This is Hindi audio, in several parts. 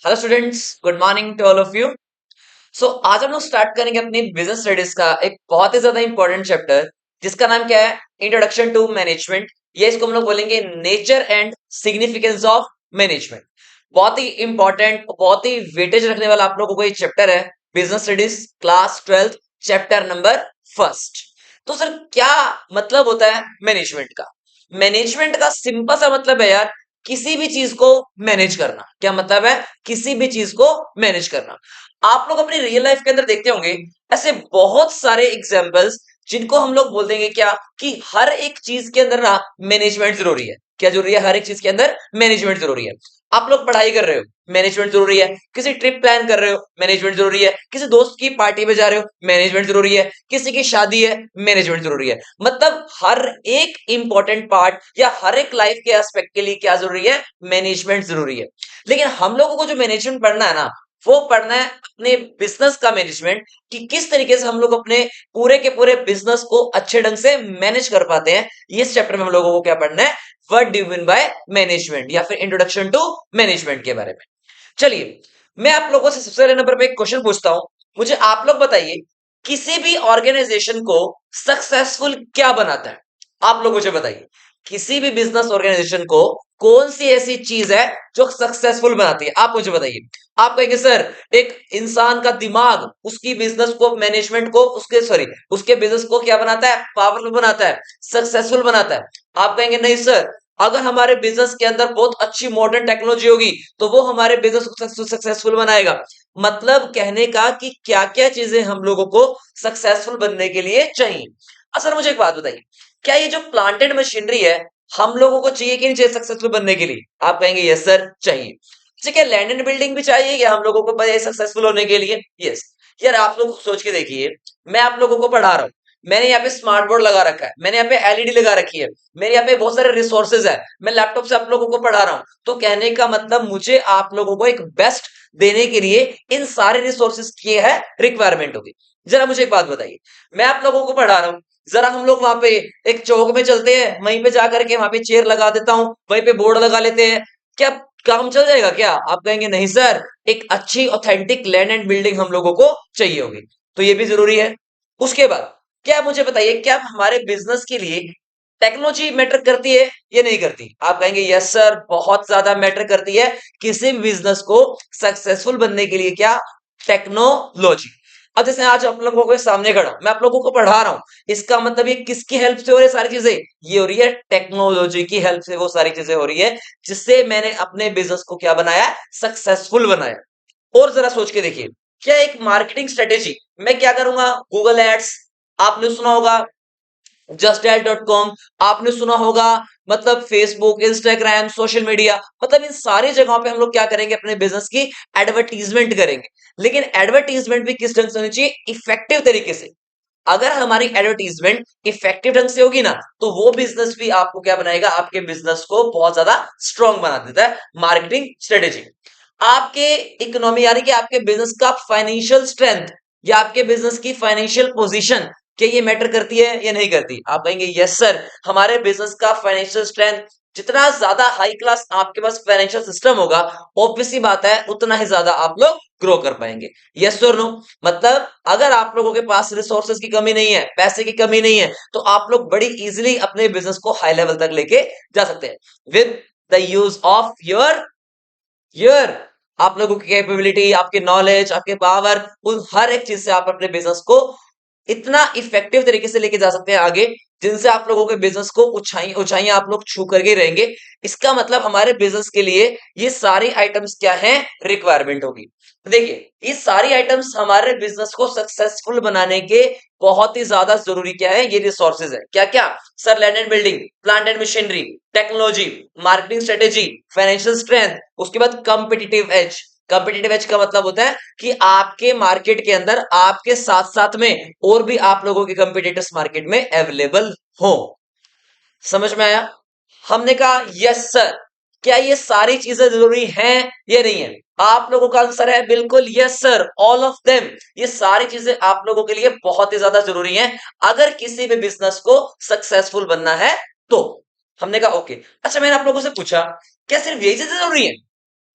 Hello students, good morning to all of you. So आज हम लोग स्टार्ट करेंगे अपनी बिजनेस स्टडीज का एक बहुत ही ज्यादा इंपॉर्टेंट चैप्टर, जिसका नाम क्या है? Introduction to management. ये इसको हम लोग बोलेंगे nature and significance of management. बहुत ही इंपॉर्टेंट, बहुत ही वेटेज रखने वाला आप लोगों को ये चैप्टर है। Business studies class 12 chapter number first. तो सर क्या मतलब होता है मैनेजमेंट का? मैनेजमेंट का सिंपल सा मतलब है यार, किसी भी चीज को मैनेज करना। क्या मतलब है? किसी भी चीज को मैनेज करना। आप लोग अपनी रियल लाइफ के अंदर देखते होंगे ऐसे बहुत सारे एग्जांपल्स, जिनको हम लोग बोल देंगे क्या कि हर एक चीज के अंदर ना मैनेजमेंट जरूरी है। क्या जरूरी है? हर एक चीज के अंदर मैनेजमेंट जरूरी है। आप लोग पढ़ाई कर रहे हो, मैनेजमेंट जरूरी है। किसी ट्रिप प्लान कर रहे हो, मैनेजमेंट जरूरी है। किसी दोस्त की पार्टी में जा रहे हो, मैनेजमेंट जरूरी है। किसी की शादी है, मैनेजमेंट जरूरी है। मतलब हर एक इंपॉर्टेंट पार्ट या हर एक लाइफ के एस्पेक्ट के लिए क्या जरूरी है? मैनेजमेंट जरूरी है। लेकिन हम लोगों को जो मैनेजमेंट पढ़ना है ना, वो पढ़ना है अपने बिजनेस का मैनेजमेंट, कि किस तरीके से हम लोग अपने पूरे के पूरे बिजनेस को अच्छे ढंग से मैनेज कर पाते हैं। इस चैप्टर में हम लोगों को क्या पढ़ना है? What do you mean by management, या फिर इंट्रोडक्शन टू मैनेजमेंट के बारे में। चलिए, मैं आप लोगों से सबसे पहले नंबर पे एक क्वेश्चन पूछता हूं। मुझे आप लोग बताइए, किसी भी ऑर्गेनाइजेशन को सक्सेसफुल क्या बनाता है? आप लोग मुझे बताइए, किसी भी बिजनेस ऑर्गेनाइजेशन को कौन सी ऐसी चीज है जो सक्सेसफुल बनाती है? आप मुझे बताइए। आप कहेंगे सर, एक इंसान का दिमाग उसकी बिजनेस को, मैनेजमेंट को, उसके सॉरी उसके बिजनेस को क्या बनाता है? पावरफुल बनाता है, सक्सेसफुल बनाता है। आप कहेंगे नहीं सर, अगर हमारे बिजनेस के अंदर बहुत अच्छी मॉडर्न टेक्नोलॉजी होगी तो वो हमारे बिजनेस को सक्सेसफुल बनाएगा। मतलब कहने का कि क्या क्या चीजें हम लोगों को सक्सेसफुल बनने के लिए चाहिए। सर मुझे एक बात बताइए, क्या ये जो प्लांटेड मशीनरी है, हम लोगों को चाहिए कि नहीं चाहिए सक्सेसफुल बनने के लिए? आप कहेंगे यस सर चाहिए। ठीक है, लैंड एंड बिल्डिंग भी चाहिए क्या हम लोगों को सक्सेसफुल होने के लिए? यस। यार आप लोग सोच के देखिए, मैं आप लोगों को पढ़ा रहा हूँ, मैंने यहाँ पे स्मार्ट बोर्ड लगा रखा है, मैंने यहाँ पे एलईडी लगा रखी है, मेरे यहाँ पे बहुत सारे रिसोर्सेज है, मैं लैपटॉप से आप लोगों को पढ़ा रहा हूँ। तो कहने का मतलब मुझे आप लोगों को एक बेस्ट देने के लिए इन सारे रिसोर्सेज की है रिक्वायरमेंट होगी। जरा मुझे एक बात बताइए, मैं आप लोगों को पढ़ा रहा हूँ, जरा हम लोग वहां पे एक चौक में चलते हैं, वहीं पे जाकर के वहां पे चेयर लगा देता हूँ, वहीं पे बोर्ड लगा लेते हैं, क्या काम चल जाएगा क्या? आप कहेंगे नहीं सर, एक अच्छी ऑथेंटिक लैंड एंड बिल्डिंग हम लोगों को चाहिए होगी। तो ये भी जरूरी है। उसके बाद क्या मुझे बताइए, क्या हमारे बिजनेस के लिए टेक्नोलॉजी मैटर करती है या नहीं करती? आप कहेंगे यस सर, बहुत ज्यादा मैटर करती है। किसी भी बिजनेस को सक्सेसफुल बनने के लिए क्या? टेक्नोलॉजी। अब जैसे आज आप लोगों के सामने खड़ा हूं, मैं आप लोगों को पढ़ा रहा हूं, इसका मतलब ये किसकी हेल्प से हो रही है? सारी चीजें ये हो रही है टेक्नोलॉजी की हेल्प से, वो सारी चीजें हो रही है जिससे मैंने अपने बिजनेस को क्या बनाया? सक्सेसफुल बनाया। और जरा सोच के देखिए, क्या एक मार्केटिंग स्ट्रेटेजी, मैं क्या करूंगा? गूगल एड्स, आपने सुना होगा justdial.com, आपने सुना होगा, मतलब फेसबुक, इंस्टाग्राम, सोशल मीडिया, मतलब इन सारी जगहों पे हम लोग क्या करेंगे? अपने बिजनेस की एडवर्टीजमेंट करेंगे। लेकिन एडवर्टीजमेंट भी किस ढंग से होनी चाहिए? इफेक्टिव तरीके से। अगर हमारी एडवर्टीजमेंट इफेक्टिव ढंग से होगी ना, तो वो बिजनेस भी आपको क्या बनाएगा? आपके बिजनेस को बहुत ज्यादा स्ट्रांग बना देता है मार्केटिंग स्ट्रेटेजी। आपके इकोनॉमी यानी कि आपके बिजनेस का फाइनेंशियल स्ट्रेंथ या आपके बिजनेस की फाइनेंशियल पोजीशन, क्या ये मैटर करती है या नहीं करती? आप कहेंगे यस सर, हमारे बिजनेस का फाइनेंशियल स्ट्रेंथ, जितना ज्यादा हाई क्लास आपके पास फाइनेंशियल सिस्टम होगा, ऑब्वियसली बात है उतना ही ज्यादा आप लोग ग्रो कर पाएंगे। यस और नो? मतलब अगर आप लोगों के पास रिसोर्सेज की कमी नहीं है, पैसे की कमी नहीं है, तो आप लोग बड़ी इजीली अपने बिजनेस को हाई लेवल तक लेके जा सकते हैं with the use of your आप लोगों की कैपेबिलिटी, आपके नॉलेज, आपके पावर, उन हर एक चीज से आप अपने बिजनेस को इतना इफेक्टिव तरीके से लेके जा सकते हैं आगे, जिनसे आप लोगों के बिजनेस को ऊंचाई ऊंचाइयां आप लोग छू करके रहेंगे। इसका मतलब हमारे बिजनेस के लिए ये सारी आइटम्स क्या हैं? रिक्वायरमेंट होगी। तो देखिए, ये सारी आइटम्स हमारे बिजनेस को सक्सेसफुल बनाने के बहुत ही ज्यादा जरूरी क्या है? ये रिसोर्सेज है। क्या क्या sir? Land and building, plant and machinery, technology, marketing strategy, financial strength, उसके बाद कंपिटिटिव एज। कंपिटिटिव एज का मतलब होता है कि आपके मार्केट के अंदर आपके साथ साथ में और भी आप लोगों के कंपिटिटर्स मार्केट में अवेलेबल हो। समझ में आया? हमने कहा यस सर। क्या ये सारी चीजें जरूरी हैं या नहीं है? आप लोगों का आंसर है बिल्कुल yes sir, all of them. ये सारी चीजें आप लोगों के लिए बहुत ही ज्यादा जरूरी हैं अगर किसी भी बिजनेस को सक्सेसफुल बनना है तो। हमने कहा ओके। अच्छा, मैंने आप लोगों से पूछा, क्या सिर्फ यही चीजें जरूरी है?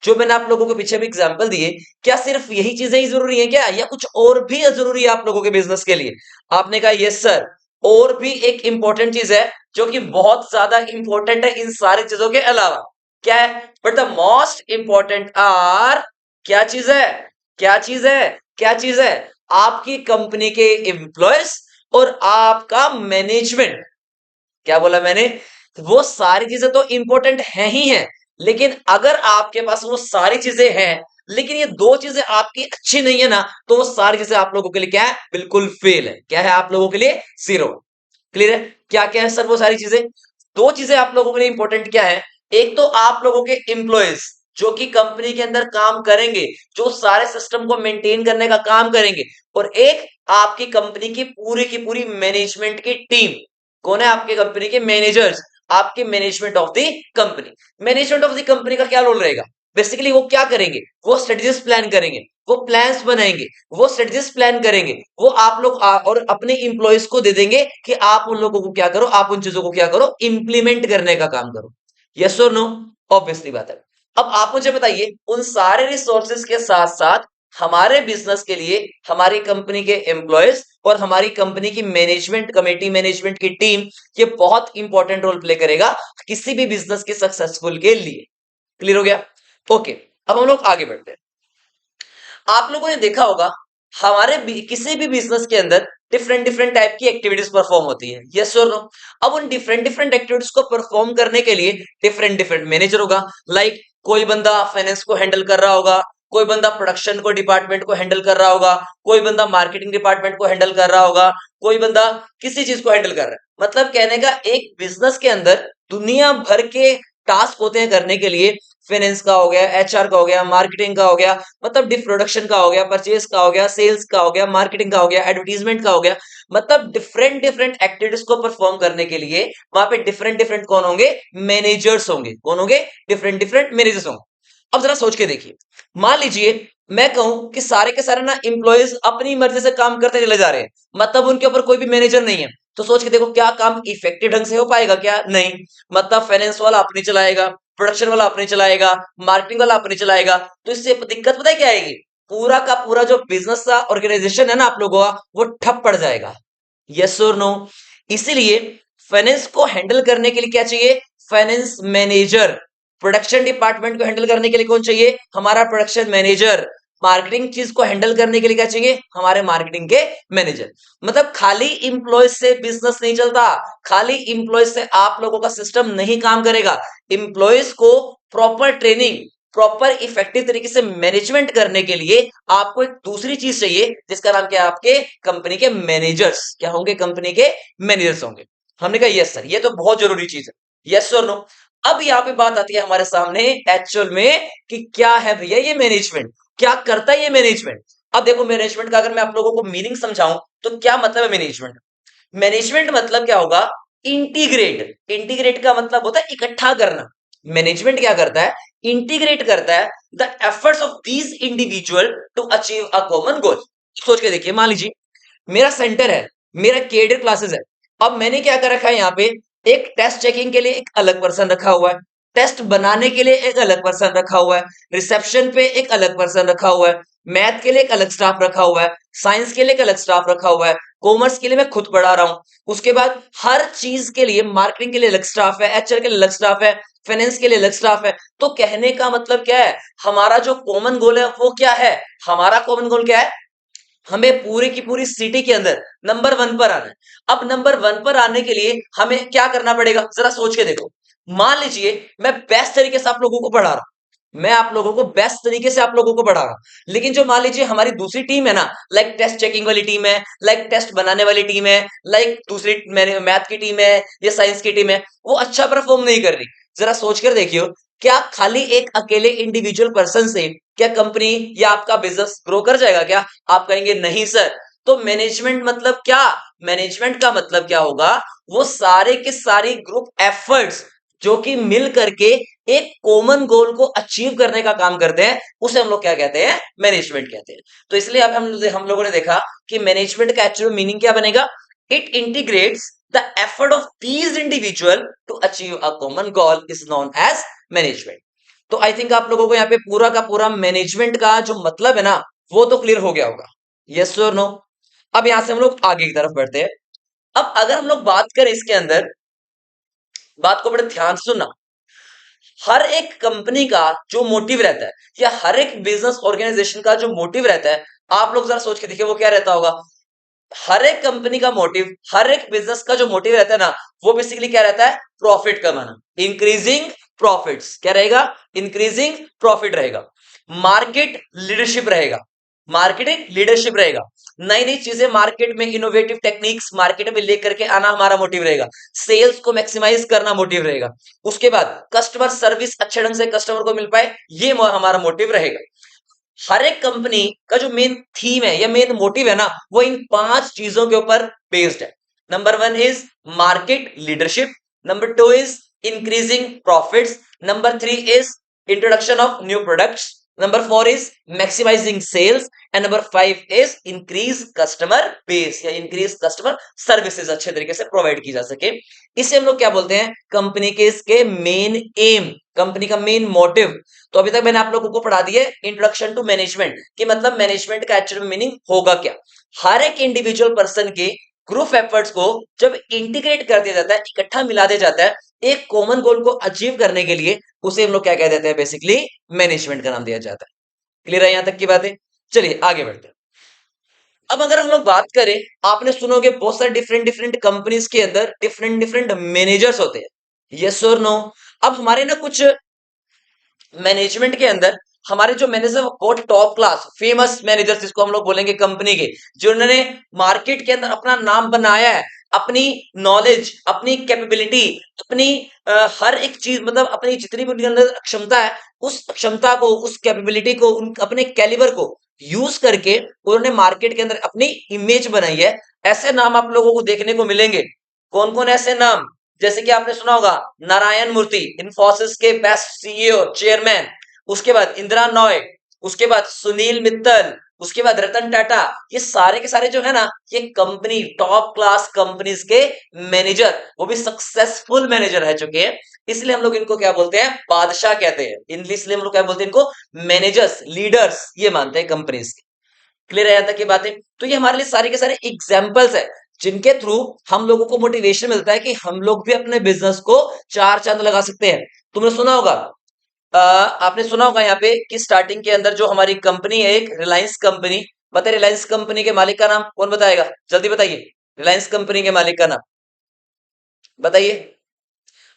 जो मैंने आप लोगों को पीछे भी एग्जांपल दिए, क्या सिर्फ यही चीजें ही जरूरी है क्या, या कुछ और भी जरूरी है आप लोगों के बिजनेस के लिए? आपने कहा यस सर, और भी एक इंपॉर्टेंट चीज है जो कि बहुत ज्यादा इंपॉर्टेंट है इन सारी चीजों के अलावा। क्या है? But the most important are, क्या चीज है, क्या चीज है, क्या चीज है? आपकी कंपनी के एम्प्लॉयज और आपका मैनेजमेंट। क्या बोला मैंने? वो सारी चीजें तो इंपॉर्टेंट है ही हैं, लेकिन अगर आपके पास वो सारी चीजें हैं लेकिन ये दो चीजें आपकी अच्छी नहीं है ना, तो वो सारी चीजें आप लोगों के लिए क्या है? बिल्कुल फेल है। क्या है आप लोगों के लिए? जीरो। क्लियर है? क्या क्या है सर वो सारी चीजें? दो चीजें आप लोगों के लिए इंपॉर्टेंट क्या है? एक तो आप लोगों के एम्प्लॉयज जो कि कंपनी के अंदर काम करेंगे, जो सारे सिस्टम को मेंटेन करने का काम करेंगे, और एक आपकी कंपनी की पूरी मैनेजमेंट की टीम। कौन है? आपके कंपनी के मैनेजर्स, आपके management of the company. Management of the company का क्या रोल रहेगा? बेसिकली वो क्या करेंगे? वो स्ट्रेटजीज प्लान करेंगे, वो प्लान्स बनाएंगे, वो स्ट्रेटजीज प्लान करेंगे, वो आप लोग और अपने इंप्लॉयज को दे देंगे कि आप उन लोगों को क्या करो, आप उन चीजों को क्या करो, इंप्लीमेंट करने का काम करो। यस और नो? ऑब्वियसली बात है। अब आप मुझे बताइए, उन सारे रिसोर्सेज के साथ साथ हमारे बिजनेस के लिए हमारी कंपनी के एम्प्लॉयज और हमारी कंपनी की मैनेजमेंट कमेटी, मैनेजमेंट की टीम, ये बहुत इंपॉर्टेंट रोल प्ले करेगा किसी भी बिजनेस के सक्सेसफुल के लिए। क्लियर हो गया? ओके, अब हम लोग आगे बढ़ते हैं। आप लोगों ने देखा होगा हमारे किसी भी बिजनेस के अंदर डिफरेंट डिफरेंट टाइप की एक्टिविटीज परफॉर्म होती है। यस और नो? अब उन डिफरेंट डिफरेंट एक्टिविटीज को परफॉर्म करने के लिए डिफरेंट डिफरेंट मैनेजर होगा। लाइक कोई बंदा फाइनेंस को हैंडल कर रहा होगा, कोई बंदा प्रोडक्शन को डिपार्टमेंट को हैंडल कर रहा होगा, कोई बंदा मार्केटिंग डिपार्टमेंट को हैंडल कर रहा होगा, कोई बंदा किसी चीज को हैंडल कर रहा है। मतलब कहने का एक बिजनेस के अंदर दुनिया भर के टास्क होते हैं करने के लिए। फाइनेंस का हो गया, एचआर का हो गया, मार्केटिंग का हो गया, मतलब प्रोडक्शन का हो गया, परचेज का हो गया, सेल्स का हो गया, मार्केटिंग का हो गया, एडवर्टीजमेंट का हो गया। मतलब डिफरेंट डिफरेंट एक्टिविटीज को परफॉर्म करने के लिए वहां पे डिफरेंट डिफरेंट कौन होंगे? मैनेजर्स होंगे। कौन होंगे? डिफरेंट डिफरेंट मैनेजर्स होंगे। अब जरा सोच के देखिए, मान लीजिए मैं कहूं कि सारे के सारे ना इंप्लॉयज अपनी मर्जी से काम करते चले जा रहे हैं, मतलब उनके ऊपर कोई भी मैनेजर नहीं है, तो सोच के देखो क्या काम इफेक्टिव ढंग से हो पाएगा? क्या नहीं। मतलब फाइनेंस वाला अपनी चलाएगा, प्रोडक्शन वाला अपने चलाएगा, मार्केटिंग वाला अपने चलाएगा, तो इससे दिक्कत पता है क्या आएगी? पूरा का पूरा जो बिजनेस का ऑर्गेनाइजेशन है ना आप लोगों का, वो ठप पड़ जाएगा। यस और नो? इसीलिए फाइनेंस को हैंडल करने के लिए क्या चाहिए? Finance manager. प्रोडक्शन डिपार्टमेंट को हैंडल करने के लिए कौन चाहिए? हमारा प्रोडक्शन मैनेजर। मार्केटिंग चीज को हैंडल करने के लिए क्या चाहिए? हमारे मार्केटिंग के मैनेजर। मतलब खाली इंप्लॉयज से बिजनेस नहीं चलता, खाली इंप्लॉयज से आप लोगों का सिस्टम नहीं काम करेगा। इंप्लॉयज को प्रॉपर ट्रेनिंग, प्रॉपर इफेक्टिव तरीके से मैनेजमेंट करने के लिए आपको एक दूसरी चीज चाहिए जिसका नाम क्या है? आपके कंपनी के मैनेजर्स। क्या होंगे? कंपनी के मैनेजर्स होंगे। हमने कहा यस सर, ये तो बहुत जरूरी चीज है। यस और नो? अब यहाँ पे बात आती है हमारे सामने एक्चुअल में कि क्या है भैया ये मैनेजमेंट, क्या करता है ये मैनेजमेंट। अब देखो मैनेजमेंट का अगर मैं आप लोगों को मीनिंग समझाऊं तो क्या मतलब है मैनेजमेंट? मैनेजमेंट मतलब क्या होगा? इंटीग्रेट। इंटीग्रेट का मतलब होता है इकट्ठा करना। मैनेजमेंट क्या करता है? इंटीग्रेट करता है the efforts of these individual to achieve a common goal. सोच के देखिए, मान लीजिए मेरा सेंटर है, मेरा केडर क्लासेस है। अब मैंने क्या कर रखा है यहाँ पे? एक टेस्ट चेकिंग के लिए एक अलग पर्सन रखा हुआ है, टेस्ट बनाने के लिए एक अलग पर्सन रखा हुआ है, रिसेप्शन पे एक अलग पर्सन रखा हुआ है, मैथ के लिए एक अलग स्टाफ रखा हुआ है, साइंस के लिए एक अलग स्टाफ रखा हुआ है, कॉमर्स के लिए मैं खुद पढ़ा रहा हूं। उसके बाद हर चीज के लिए, मार्केटिंग के लिए अलग स्टाफ है, एचआर के लिए अलग स्टाफ है, फाइनेंस के लिए अलग स्टाफ है। तो कहने का मतलब क्या है? हमारा जो कॉमन गोल है वो क्या है? हमारा कॉमन गोल क्या है? हमें पूरी की पूरी सिटी के अंदर नंबर वन पर आना है। अब नंबर वन पर आने के लिए हमें क्या करना पड़ेगा? जरा सोच के देखो। मान लीजिए मैं बेस्ट तरीके से आप लोगों को पढ़ा रहा हूं, मैं आप लोगों को बेस्ट तरीके से आप लोगों को पढ़ा रहा हूं, लेकिन जो मान लीजिए हमारी दूसरी टीम है ना, लाइक टेस्ट चेकिंग वाली टीम है, लाइक टेस्ट बनाने वाली टीम है, लाइक दूसरी मैथ की टीम है या साइंस की टीम है, वो अच्छा परफॉर्म नहीं कर रही। जरा सोच कर देखियो, क्या खाली एक अकेले इंडिविजुअल पर्सन से क्या कंपनी या आपका बिजनेस ग्रो कर जाएगा? क्या आप कहेंगे नहीं सर? तो मैनेजमेंट मतलब क्या? मैनेजमेंट का मतलब क्या होगा? वो सारे के सारे ग्रुप एफर्ट्स जो कि मिल करके एक कॉमन गोल को अचीव करने का काम करते हैं, उसे हम लोग क्या कहते हैं? मैनेजमेंट कहते हैं। तो इसलिए अब हम लोगों ने देखा कि मैनेजमेंट का एक्चुअल मीनिंग क्या बनेगा? It integrates the effort of these individual to achieve a common goal is known as management. तो आई थिंक आप लोगों को यहाँ पे पूरा का पूरा मैनेजमेंट का जो मतलब है ना वो तो क्लियर हो गया होगा। यस और नो? अब यहां से हम लोग आगे की तरफ बढ़ते हैं। अब अगर हम लोग बात करें इसके अंदर, बात को बड़े ध्यान से सुनना। हर एक कंपनी का जो मोटिव रहता है या हर एक बिजनेस ऑर्गेनाइजेशन का जो मोटिव रहता है, आप लोग जरा सोच के देखिए वो क्या रहता होगा। हर एक कंपनी का मोटिव, हर एक बिजनेस का जो मोटिव रहता है ना, वो बेसिकली क्या रहता है? प्रॉफिट कमाना, इंक्रीजिंग प्रॉफिट्स। क्या रहेगा? इंक्रीजिंग प्रॉफिट रहेगा। मार्केट लीडरशिप रहेगा, मार्केटिंग लीडरशिप रहेगा। नई नई चीजें मार्केट में, इनोवेटिव टेक्निक्स मार्केट में लेकर के आना हमारा मोटिव रहेगा। सेल्स को मैक्सिमाइज करना मोटिव रहेगा। उसके बाद कस्टमर सर्विस अच्छे ढंग से कस्टमर को मिल पाए, ये हमारा मोटिव रहेगा। हर एक कंपनी का जो मेन थीम है या मेन मोटिव है ना, वो इन 5 चीजों के ऊपर बेस्ड है। Number 1 is market leadership, number 2 is increasing profits, number 3 is introduction of new products, number 4 is maximising sales, and number 5 is increase customer base या इंक्रीज कस्टमर सर्विसेज अच्छे तरीके से प्रोवाइड की जा सके। इसे हम लोग क्या बोलते हैं? कंपनी के इसके मेन एम, कंपनी का मेन मोटिव। तो अभी तक मैंने आप लोगों को पढ़ा दिया इंट्रोडक्शन टू मैनेजमेंट कि मतलब मैनेजमेंट का एक्चुअल मीनिंग होगा क्या। हर एक इंडिविजुअल पर्सन के ग्रुप एफर्ट्स को जब इंटीग्रेट कर दिया जाता है, इकट्ठा मिला दिया जाता है एक कॉमन गोल को अचीव करने के लिए, उसे हम लोग क्या कह देते हैं? बेसिकली मैनेजमेंट का नाम दिया जाता है। क्लियर है यहां तक की बातें? चलिए आगे बढ़ते हैं। अब अगर हम लोग बात करें, आपने सुनोगे बहुत सारे डिफरेंट डिफरेंट कंपनीज के अंदर डिफरेंट डिफरेंट मैनेजर्स होते हैं। यस और नो? अब हमारे ना कुछ मैनेजमेंट के अंदर हमारे जो मैनेजर बहुत टॉप क्लास फेमस मैनेजर्स जिसको हम लोग बोलेंगे कंपनी के, जिन्होंने मार्केट के अंदर अपना नाम बनाया है, अपनी नॉलेज, अपनी कैपेबिलिटी, अपनी हर एक चीज, मतलब अपनी जितनी भी उनके अंदर क्षमता है, उस क्षमता को, उस कैपेबिलिटी को, अपने कैलिबर को यूज करके उन्होंने मार्केट के अंदर अपनी इमेज बनाई है। ऐसे नाम आप लोगों को देखने को मिलेंगे। कौन कौन ऐसे नाम? जैसे कि आपने सुना होगा नारायण मूर्ति, इन्फोसिस के बेस्ट सीईओ चेयरमैन। उसके बाद इंदिरा नॉय, उसके बाद सुनील मित्तल, उसके बाद रतन टाटा। ये सारे के सारे जो है ना, ये कंपनी टॉप क्लास कंपनीज के मैनेजर, वो भी सक्सेसफुल मैनेजर रह चुके हैं। इसलिए हम लोग इनको क्या बोलते हैं? बादशाह कहते हैं। इंग्लिश में हम लोग क्या बोलते हैं? इनको मैनेजर्स, लीडर्स ये मानते हैं कंपनीज के। क्लियर है यहाँ तक की बातें? तो ये हमारे लिए सारे के सारे एग्जाम्पल्स है जिनके थ्रू हम लोगों को मोटिवेशन मिलता है कि हम लोग भी अपने बिजनेस को चार चांद लगा सकते हैं। तुमने सुना होगा, आपने सुना होगा यहाँ पे कि स्टार्टिंग के अंदर जो हमारी कंपनी है, एक रिलायंस कंपनी। बताइए रिलायंस कंपनी के मालिक का नाम कौन बताएगा? जल्दी बताइए, रिलायंस कंपनी के मालिक का नाम बताइए।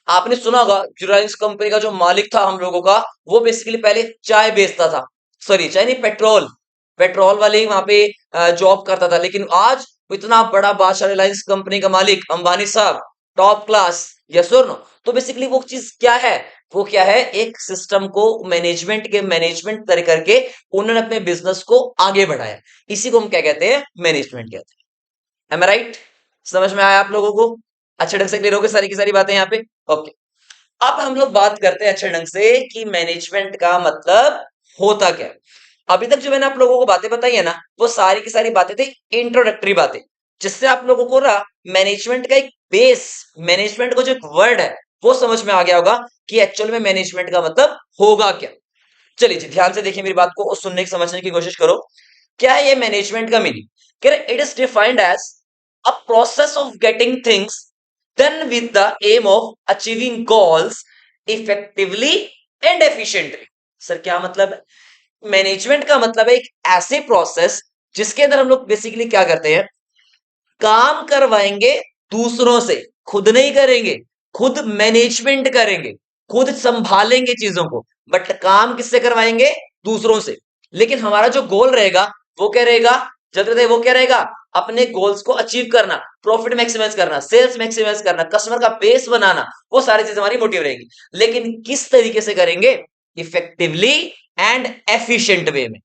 आपने सुना होगा जो रिलायंस कंपनी का जो मालिक था हम लोगों का, वो बेसिकली पहले चाय बेचता था। सॉरी चाय नहीं, पेट्रोल, पेट्रोल वाले ही वहां पे जॉब करता था। लेकिन आज वो इतना बड़ा बादशाह, रिलायंस कंपनी का मालिक अंबानी साहब, टॉप क्लास। यस और नो? तो बेसिकली वो चीज क्या है? वो क्या है? एक सिस्टम को मैनेजमेंट के मैनेजमेंट कर करके उन्होंने अपने बिजनेस को आगे बढ़ाया। इसी को हम क्या कहते हैं? मैनेजमेंट कहते हैं। एम आई राइट? समझ में आया आप लोगों को? अच्छे ढंग से क्लियर हो गई सारी की सारी बातें यहाँ पे? ओके। अब हम लोग बात करते हैं अच्छे ढंग से कि मैनेजमेंट का मतलब होता क्या है। अभी तक जो मैंने आप लोगों को बातें बताई है ना, वो सारी की सारी बातें थी इंट्रोडक्टरी बातें, जिससे आप लोगों को ना मैनेजमेंट का एक बेस, मैनेजमेंट का जो एक वर्ड है वो समझ में आ गया होगा कि एक्चुअल में मैनेजमेंट का मतलब होगा क्या। चलिए जी ध्यान से देखिए मेरी बात को और सुनने की समझने की कोशिश करो। क्या है ये मैनेजमेंट का मीनिंग? कह रहे it is defined as a process of getting things done with the aim of achieving goals effectively and efficiently। Sir क्या मतलब है? मैनेजमेंट का मतलब है एक ऐसे प्रोसेस जिसके अंदर हम लोग बेसिकली क्या करते हैं? काम करवाएंगे दूसरों से, खुद नहीं करेंगे। खुद मैनेजमेंट करेंगे, खुद संभालेंगे चीजों को, बट काम किससे करवाएंगे? दूसरों से। लेकिन हमारा जो गोल रहेगा वो क्या रहेगा? जल्दी वो क्या रहेगा? अपने गोल्स को अचीव करना, प्रॉफिट मैक्सिमाइज करना, सेल्स मैक्सिमाइज करना, कस्टमर का बेस बनाना, वो सारी चीजें हमारी मोटिव रहेंगी। लेकिन किस तरीके से करेंगे? इफेक्टिवली एंड एफिशिएंट वे में।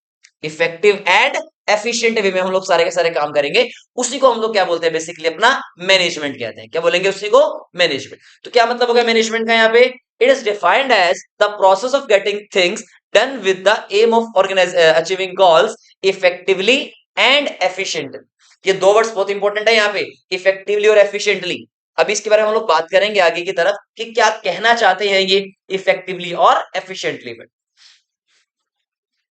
इफेक्टिव एंड एफिशिएंट वे में हम लोग सारे के सारे काम करेंगे। उसी को हम लोग क्या बोलते हैं? बेसिकली अपना मैनेजमेंट कहते हैं। क्या बोलेंगे उसी को? मैनेजमेंट। तो क्या मतलब होगा मैनेजमेंट का यहाँ पे? It is defined as the process of getting things done with the aim of organise achieving goals effectively and efficiently. ये दो वर्ड्स बहुत इंपॉर्टेंट है यहाँ पे, इफेक्टिवली और एफिशिएंटली। अभी इसके बारे में हम लोग बात करेंगे आगे की तरफ कि क्या कहना चाहते हैं ये इफेक्टिवली और एफिशिएंटली में।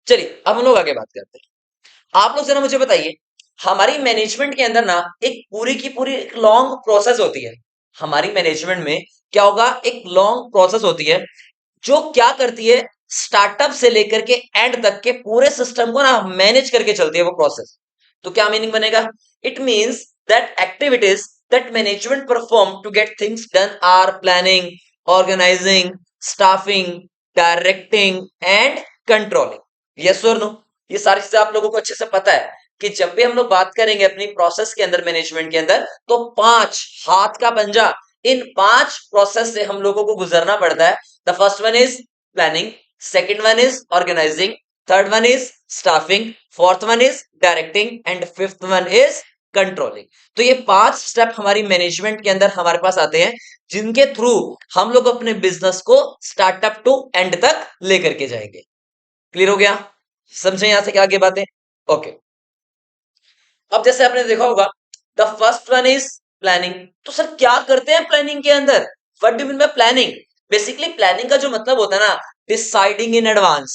चलिए अब हम लोग आगे बात करते हैं। आप लोग जरा मुझे बताइए, हमारी मैनेजमेंट के अंदर ना एक पूरी की पूरी एक लॉन्ग प्रोसेस होती है। हमारी मैनेजमेंट में क्या होगा, एक लॉन्ग प्रोसेस होती है जो क्या करती है, स्टार्टअप से लेकर के एंड तक के पूरे सिस्टम को ना मैनेज करके चलती है वो प्रोसेस। तो क्या मीनिंग बनेगा, it means that activities that management perform to get things done are planning, organising, staffing, directing and controlling. Yes और नो, ये सारी चीजें आप लोगों को अच्छे से पता है कि जब भी हम लोग बात करेंगे अपनी प्रोसेस के अंदर, मैनेजमेंट के अंदर, तो 5 हाथ का पंजा, इन 5 प्रोसेस से हम लोगों को गुजरना पड़ता है। The first one is planning, second one is organising, third one is staffing, fourth one is directing and fifth one is controlling. तो ये 5 स्टेप हमारी मैनेजमेंट के अंदर हमारे पास आते हैं, जिनके थ्रू हम लोग अपने बिजनेस को स्टार्टअप टू एंड तक लेकर के जाएंगे। क्लियर हो गया, समझे यहां से क्या आगे बातें? ओके। अब जैसे आपने देखा होगा, the first one is planning. तो सर क्या करते हैं प्लानिंग के अंदर? What do mean by planning? Basically planning का जो मतलब होता है ना, डिसाइडिंग इन एडवांस।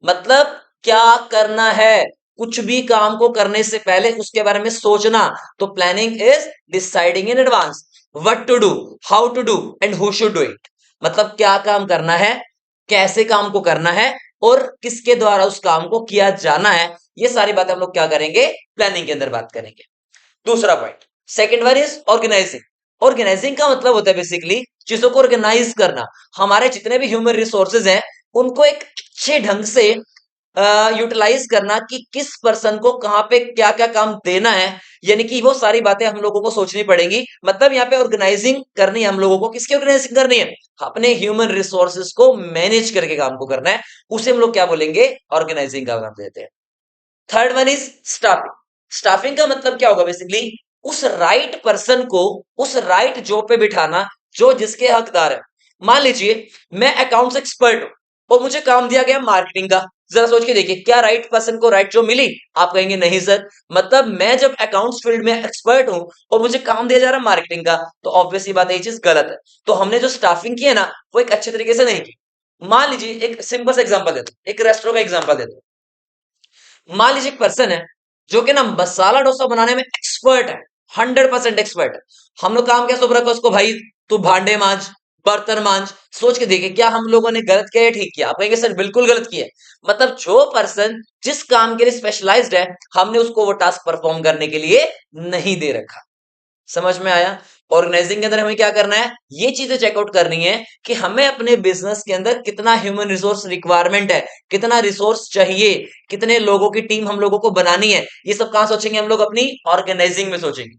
मतलब क्या करना है, कुछ भी काम को करने से पहले उसके बारे में सोचना। तो planning is deciding in advance what to do, how to do and who should do it. मतलब क्या काम करना है, कैसे काम को करना है और किसके द्वारा उस काम को किया जाना है। ये सारी बातें हम लोग क्या करेंगे, प्लानिंग के अंदर बात करेंगे। दूसरा point, second one is organising. Organising का मतलब होता है बेसिकली चीजों को ऑर्गेनाइज करना। हमारे जितने भी ह्यूमन रिसोर्सेज हैं उनको एक अच्छे ढंग से यूटिलाइज करना कि किस पर्सन को कहां पे क्या क्या काम देना है। यानी कि वो सारी बातें हम लोगों को सोचनी पड़ेगी। मतलब यहाँ पे ऑर्गेनाइजिंग करनी है हम लोगों को, किसकी ऑर्गेनाइजिंग करनी है, अपने ह्यूमन रिसोर्सेज को मैनेज करके काम को करना है। उसे हम लोग क्या बोलेंगे, ऑर्गेनाइजिंग का नाम देते हैं। Third one is staffing. Staffing का मतलब क्या होगा, बेसिकली उस राइट पर्सन को उस राइट जॉब पे बिठाना जो जिसके हकदार है। मान लीजिए मैं अकाउंट्स एक्सपर्ट हूं और मुझे काम दिया गया मार्केटिंग का। जरा सोच के देखिए, क्या राइट पर्सन को राइट जॉब मिली? आप कहेंगे नहीं सर। मतलब मैं जब अकाउंट्स फील्ड में एक्सपर्ट हूं और मुझे काम दिया जा रहा है मार्केटिंग का, तो ऑब्वियसली बात है ये चीज गलत है। तो हमने जो स्टाफिंग की है ना, वो एक अच्छे तरीके से नहीं की। मान लीजिए एक सिंपल सा एग्जांपल देता हूं, एक रेस्टोरेंट का एग्जांपल देता हूं। मान लीजिए एक पर्सन है जो कि ना मसाला डोसा बनाने में एक्सपर्ट है, 100% एक्सपर्ट है। हम लोग काम क्या सौंप रखा उसको, भाई तू भांडे मांज, बर्तन मांज। सोच के देखिए क्या हम लोगों ने गलत किया या ठीक किया? आप कहेंगे सर बिल्कुल गलत किया है। मतलब जो पर्सन जिस काम के लिए स्पेशलाइज्ड है, हमने उसको वो टास्क परफॉर्म करने के लिए नहीं दे रखा। समझ में आया? ऑर्गेनाइजिंग के अंदर हमें क्या करना है, ये चीजें चेकआउट करनी है कि हमें अपने बिजनेस के अंदर कितना ह्यूमन रिसोर्स रिक्वायरमेंट है, कितना रिसोर्स चाहिए, कितने लोगों की टीम हम लोगों को बनानी है। ये सब कहां सोचेंगे हम लोग, अपनी ऑर्गेनाइजिंग में सोचेंगे।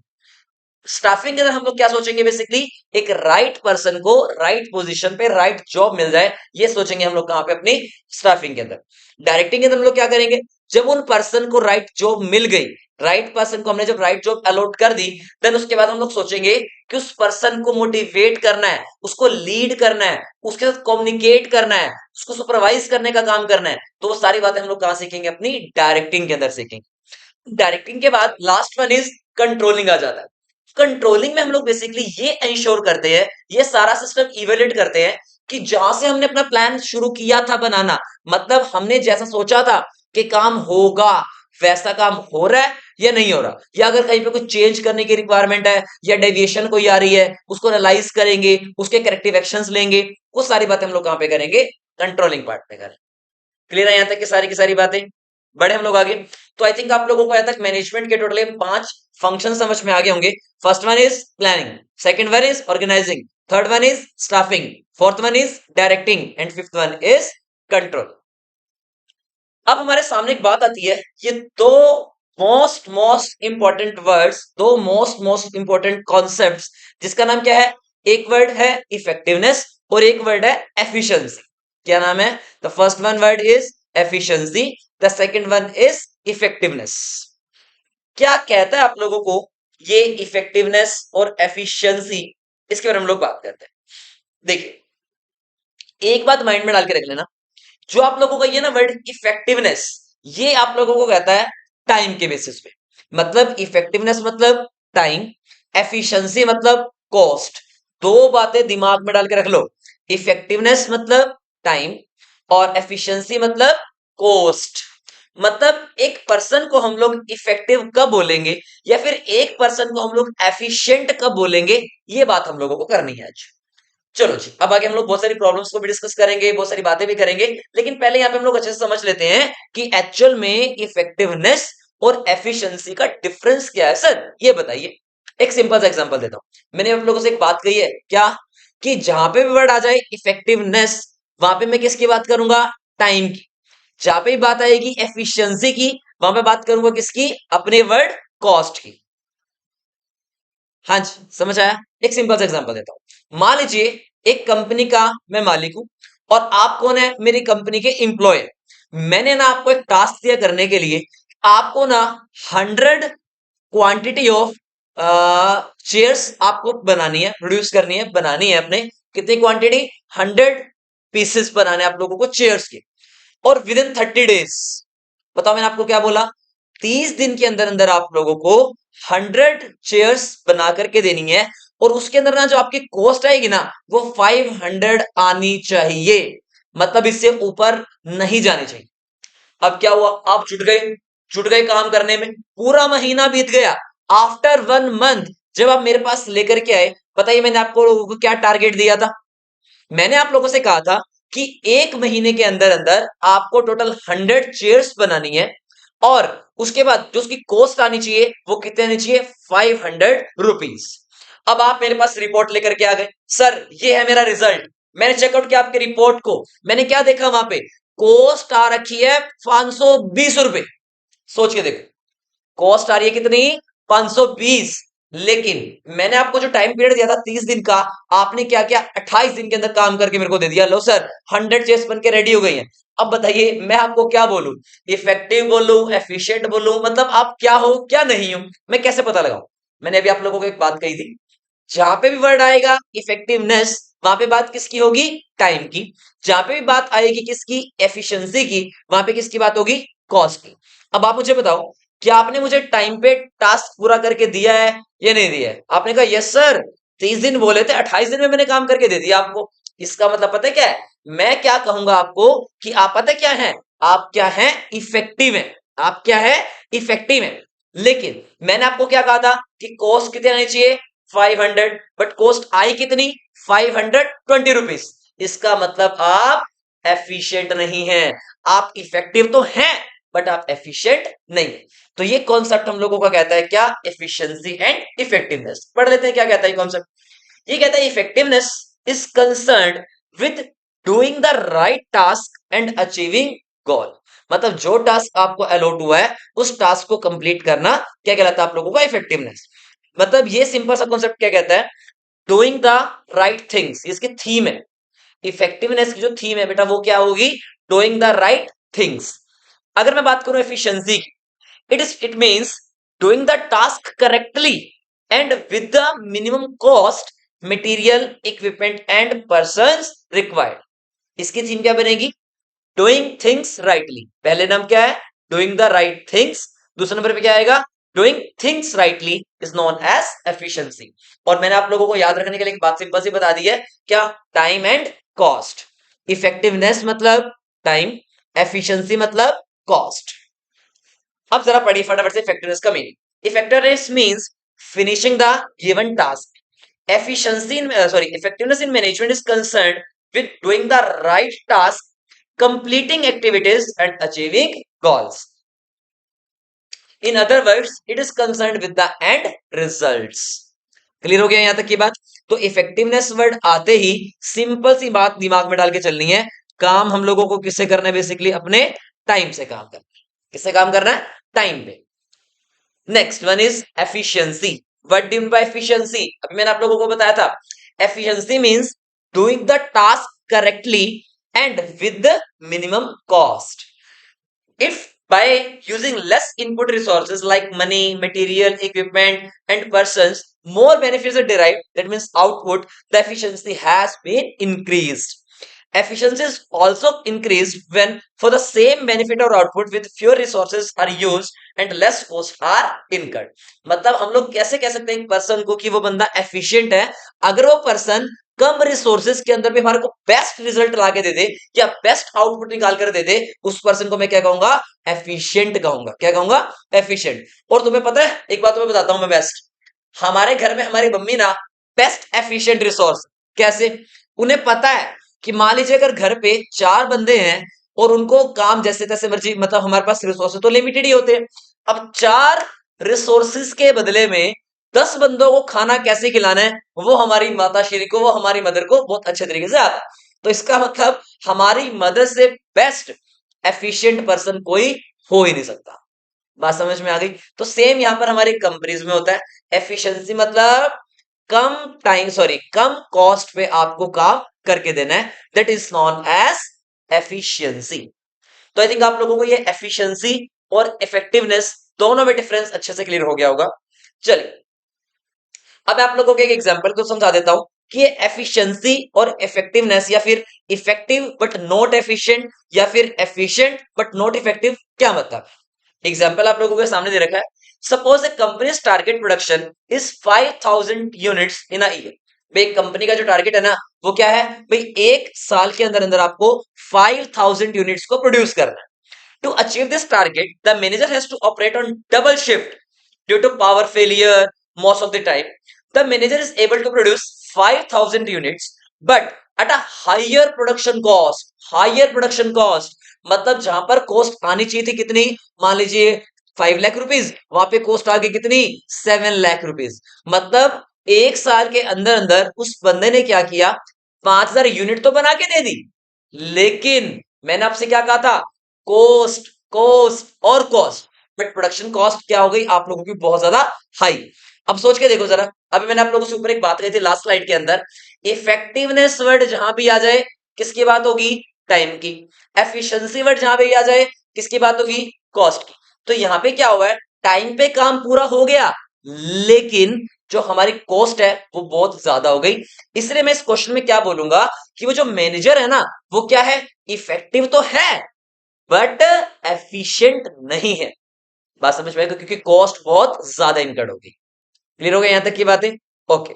स्टाफिंग के अंदर हम लोग क्या सोचेंगे, बेसिकली एक राइट पर्सन को राइट पोजीशन पे राइट जॉब मिल जाए, ये सोचेंगे हम लोग कहां पे, अपनी स्टाफिंग के अंदर। डायरेक्टिंग के अंदर हम लोग क्या करेंगे, जब उन पर्सन को राइट जॉब मिल गई, राइट पर्सन को हमने जब राइट जॉब अलॉट कर दी, देन उसके बाद हम लोग सोचेंगे कि उस पर्सन को मोटिवेट करना है, उसको लीड करना है, उसके साथ कम्युनिकेट करना है, उसको सुपरवाइज करने का काम करना है। तो वो सारी बातें हम लोग कहां सीखेंगे, अपनी डायरेक्टिंग के अंदर सीखेंगे। डायरेक्टिंग के बाद लास्ट वन इज कंट्रोलिंग आ जाता है। कंट्रोलिंग में हम लोग बेसिकली ये इंश्योर करते हैं, ये सारा सिस्टम इवेल्युएट करते हैं कि जहां से हमने अपना प्लान शुरू किया था बनाना, मतलब हमने जैसा सोचा था कि काम होगा, वैसा काम हो रहा है या नहीं हो रहा, या अगर कहीं पे कुछ चेंज करने की रिक्वायरमेंट है या डेविएशन कोई आ रही है, उसको एनालाइज करेंगे, उसके करेक्टिव एक्शंस लेंगे। वो सारी बातें हम लोग कहां पे करेंगे, कंट्रोलिंग पार्ट में करेंगे। क्लियर है यहां तक की सारी बातें? बढ़े हम लोग आगे। तो आई थिंक आप लोगों को यहां तक मैनेजमेंट के टोटल 5 फंक्शन समझ में आ गए होंगे। First one is planning, second one is organising, third one is staffing, fourth one is directing and fifth one is control. अब हमारे सामने एक बात आती है, ये दो मोस्ट मोस्ट इंपॉर्टेंट वर्ड्स, दो मोस्ट मोस्ट इंपॉर्टेंट कॉन्सेप्ट्स, जिसका नाम क्या है, एक वर्ड है इफेक्टिवनेस और एक वर्ड है एफिशिएंसी। क्या नाम है? The first one word is efficiency, the second one is effectiveness. क्या कहता है आप लोगों को ये इफेक्टिवनेस और एफिशिएंसी? इसके बारे में हम लोग बात करते हैं। देखिए, एक बात माइंड में डाल के रख लेना, जो आप लोगों का ये ना वर्ड इफेक्टिवनेस, ये आप लोगों को कहता है टाइम के बेसिस पे। मतलब इफेक्टिवनेस मतलब टाइम, एफिशिएंसी मतलब कॉस्ट। दो बातें दिमाग में डाल के रख लो, इफेक्टिवनेस मतलब टाइम और एफिशिएंसी मतलब कॉस्ट। मतलब एक पर्सन को हम लोग इफेक्टिव कब बोलेंगे या फिर एक पर्सन को हम लोग एफिशिएंट कब बोलेंगे, ये बात हम लोगों को करनी है आज। चलो जी, अब आगे हम लोग बहुत सारी प्रॉब्लम्स को भी डिस्कस करेंगे, बहुत सारी बातें भी करेंगे, लेकिन पहले यहाँ पे हम लोग अच्छे से समझ लेते हैं कि एक्चुअल में इफेक्टिवनेस और एफिशिएंसी का डिफरेंस क्या है। सर ये बताइए, एक सिंपल सा एग्जांपल देता हूं। मैंने आप लोगों से एक बात कही है क्या, कि जहां पे भी वर्ड आ जाए इफेक्टिवनेस, वहां पे मैं किसकी बात करूंगा, टाइम की। जहां पे भी बात आएगी एफिशिएंसी की, वहां पे बात करूंगा किसकी, अपने वर्ड कॉस्ट की। हाँ जी, समझ आया। एक सिंपल सा एग्जांपल देता हूं। मान लीजिए एक कंपनी का मैं मालिक हूं और आप कौन है, मेरी कंपनी के एम्प्लॉय। मैंने ना आपको एक टास्क दिया करने के लिए, आपको ना 100 क्वांटिटी ऑफ चेयर्स आपको बनानी है, प्रोड्यूस करनी है, बनानी है अपने। कितनी क्वांटिटी, 100 पीसेस बनाने हैं आप लोगों को चेयर्स के, और विद इन 30 डेज। बताओ मैंने आपको क्या बोला, 30 दिन के अंदर अंदर आप लोगों को 100 चेयर्स बना करके देनी है, और उसके अंदर ना जो आपकी कॉस्ट आएगी ना, वो 500 आनी चाहिए। मतलब इससे ऊपर नहीं जानी चाहिए। अब क्या हुआ, आप जुट गए काम करने में, पूरा महीना बीत गया। आफ्टर 1 मंथ जब आप मेरे पास लेकर के आए, बताइए मैंने आपको लोगों को क्या टारगेट दिया था। मैंने आप लोगों से कहा था कि एक महीने के अंदर अंदर आपको टोटल 100 चेयर्स बनानी है, और उसके बाद जो उसकी कॉस्ट आनी चाहिए वो कितनी आनी चाहिए, 500 रुपीज। अब आप मेरे पास रिपोर्ट लेकर के आ गए, सर ये है मेरा रिजल्ट। मैंने चेकआउट किया आपके रिपोर्ट को, मैंने क्या देखा वहां पे, कॉस्ट आ रखी है 520 रुपए। सोच के देखो, कॉस्ट आ रही है कितनी, 520। लेकिन मैंने आपको जो टाइम पीरियड दिया था 30 दिन का, आपने क्या किया, 28 दिन के अंदर काम करके मेरे को दे दिया। लो सर, 100 चेयर्स बन के रेडी हो गई हैं। अब बताइए मैं आपको क्या बोलूं, इफेक्टिव बोलूं, एफिशिएंट बोलूं, मतलब आप क्या हो क्या नहीं हो, मैं कैसे पता लगाऊं। मैंने अभी आप लोगों को एक बात कही थी, जहां पे भी वर्ड आएगा इफेक्टिवनेस, वहां पे बात किसकी होगी, टाइम की। जहां पे भी बात आएगी किसकी, एफिशिएंसी की, वहां पे किसकी बात होगी, कॉस्ट की। अब आप मुझे बताओ, क्या आपने मुझे टाइम पे टास्क पूरा करके दिया है या नहीं दिया है। आपने कहा यस सर, 30 दिन बोले थे, 28 दिन में मैंने काम करके दे दिया आपको। इसका मतलब पता है क्या है, मैं क्या कहूंगा आपको, कि आप पता है क्या है, आप क्या है, इफेक्टिव है। आप क्या है, इफेक्टिव है। लेकिन मैंने आपको क्या कहा था कि कॉस्ट कितनी आनी चाहिए, 500, बट कॉस्ट आई कितनी, 520 रुपीज। इसका मतलब आप एफिशिएंट नहीं है। आप इफेक्टिव तो हैं, बट आप एफिशिएंट नहीं है। तो ये कॉन्सेप्ट हम लोगों का कहता है क्या, एफिशिएंसी एंड इफेक्टिवनेस। पढ़ लेते हैं क्या कहता है कॉन्सेप्ट। ये कहता है effectiveness is concerned with doing the right task and achieving goal. मतलब जो टास्क आपको अलॉट हुआ है, उस टास्क को कंप्लीट करना क्या कहलाता है आप लोगों का, इफेक्टिवनेस। मतलब ये सिंपल सा कॉन्सेप्ट क्या कहता है, डूइंग द राइट थिंग्स, इसकी थीम है। इफेक्टिवनेस की जो थीम है बेटा, वो क्या होगी, डूइंग द राइट थिंग्स। अगर मैं बात करूं एफिशिएंसी की, it means doing the task correctly and with the minimum cost, material, equipment and persons required। इसकी थीम क्या बनेगी, डूइंग थिंग्स राइटली। पहले नाम क्या है, डूइंग द राइट थिंग्स। दूसरे नंबर पे क्या आएगा, doing things rightly is known as efficiency. और मैंने आप लोगों को याद रखने के लिए एक बात सिंपल सी बता दी है, क्या, टाइम एंड कॉस्ट। इफेक्टिवनेस मतलब टाइम, एफिशिएंसी मतलब कॉस्ट। अब जरा पढ़िए फटाफट से इफेक्टिवनेस का meaning. Effectiveness means finishing the given task. Efficiency in sorry effectiveness in management is concerned with doing the right task, completing activities and achieving goals. In other words, it is concerned with the end results. Clear हो गया यहां तक की बात। तो इफेक्टिवनेस वर्ड आते ही सिंपल सी बात दिमाग में डाल के चलनी है, काम हम लोगों को किससे करना है, बेसिकली अपने टाइम से काम करना है। किससे काम करना है, टाइम पे। Next one is efficiency. What do by efficiency, अभी मैंने आप लोगों को बताया था, efficiency means doing the task correctly and with the minimum cost. If by using less input resources like money, material, equipment, and persons, more benefits are derived, that means output, the efficiency has been increased. efficiency is also increased when for the same benefit or output with fewer resources are used and less costs are incurred. मतलब हम लोग कैसे कह सकते हैं एक पर्सन को कि वो बंदा एफिशिएंट है, अगर वो पर्सन कम रिसोर्सेज के अंदर भी हमारे को बेस्ट रिजल्ट ला के दे दे या बेस्ट आउटपुट निकाल कर दे दे, उस पर्सन को मैं क्या कहूंगा? एफिशिएंट कहूंगा। क्या कहूंगा? एफिशिएंट। और तुम्हें पता है एक बात तुम्हें बताता हूं मैं बेस्ट, हमारे घर में हमारी मम्मी ना बेस्ट एफिशिएंट रिसोर्स। कैसे? उन्हें पता है कि मान लीजिए अगर घर पे 4 बंदे हैं और उनको काम जैसे तैसे मर्जी, मतलब हमारे पास रिसोर्सेज तो लिमिटेड ही होते हैं, अब 4 रिसोर्सेज के बदले में 10 बंदों को खाना कैसे खिलाना है वो हमारी माता श्री को, वो हमारी मदर को बहुत अच्छे तरीके से आता है। तो इसका मतलब हमारी मदर से बेस्ट एफिशिएंट पर्सन कोई हो ही नहीं सकता। बात समझ में आ गई? तो सेम यहां पर हमारी कंपनीज में होता है। एफिशिएंसी मतलब कम टाइम, सॉरी कम कॉस्ट पे आपको काम करके देना है, that is known as efficiency. तो आई थिंक आप लोगों को ये एफिशिएंसी और इफेक्टिवनेस दोनों में डिफरेंस अच्छे से क्लियर हो गया होगा। चलिए अब आप लोगों को एक एग्जांपल को समझा देता हूं कि ये एफिशिएंसी और इफेक्टिवनेस या फिर इफेक्टिव बट नॉट एफिशिएंट या फिर एफिशिएंट बट नॉट इफेक्टिव क्या मतलब है। एग्जांपल आप लोगों के सामने दे रखा है। Suppose A companies target production is 5000 units in a year. भाई कंपनी का जो टारगेट है ना वो क्या है? भाई एक साल के अंदर अंदर आपको 5000 यूनिट्स को प्रोड्यूस करना है। To achieve this target, the manager has to operate on double shift due to power failure most of the time. The manager is able to produce 5000 units, but at a higher production cost. Higher production cost मतलब जहां पर कॉस्ट आनी चाहिए थी कितनी? मान लीजिए 5 लाख रुपीज, वहां पे कॉस्ट आ गई कितनी? 7 लाख रुपीज। मतलब एक साल के अंदर अंदर उस बंदे ने क्या किया? 5000 यूनिट तो बना के दे दी, लेकिन मैंने आपसे क्या कहा था? कॉस्ट, कॉस्ट और कॉस्ट, बट प्रोडक्शन कॉस्ट क्या हो गई आप लोगों की? बहुत ज्यादा हाई। अब सोच के देखो जरा, अभी मैंने आप लोगों से ऊपर एक बात कही थी लास्ट स्लाइड के अंदर, इफेक्टिवनेस वर्ड जहां भी आ जाए किसकी बात होगी? टाइम की। एफिशिएंसी वर्ड जहां भी आ जाए किसकी बात होगी? कॉस्ट की। तो यहाँ पे क्या हुआ है? टाइम पे काम पूरा हो गया, लेकिन जो हमारी कॉस्ट है वो बहुत ज्यादा हो गई। इसलिए मैं इस क्वेश्चन में क्या बोलूंगा कि वो जो मैनेजर है ना वो क्या है? इफेक्टिव तो है बट एफिशिएंट नहीं है। बात समझ में आएगा? क्योंकि कॉस्ट बहुत ज्यादा इनकर्ड होगी। क्लियर हो गया यहां तक की बातें? ओके,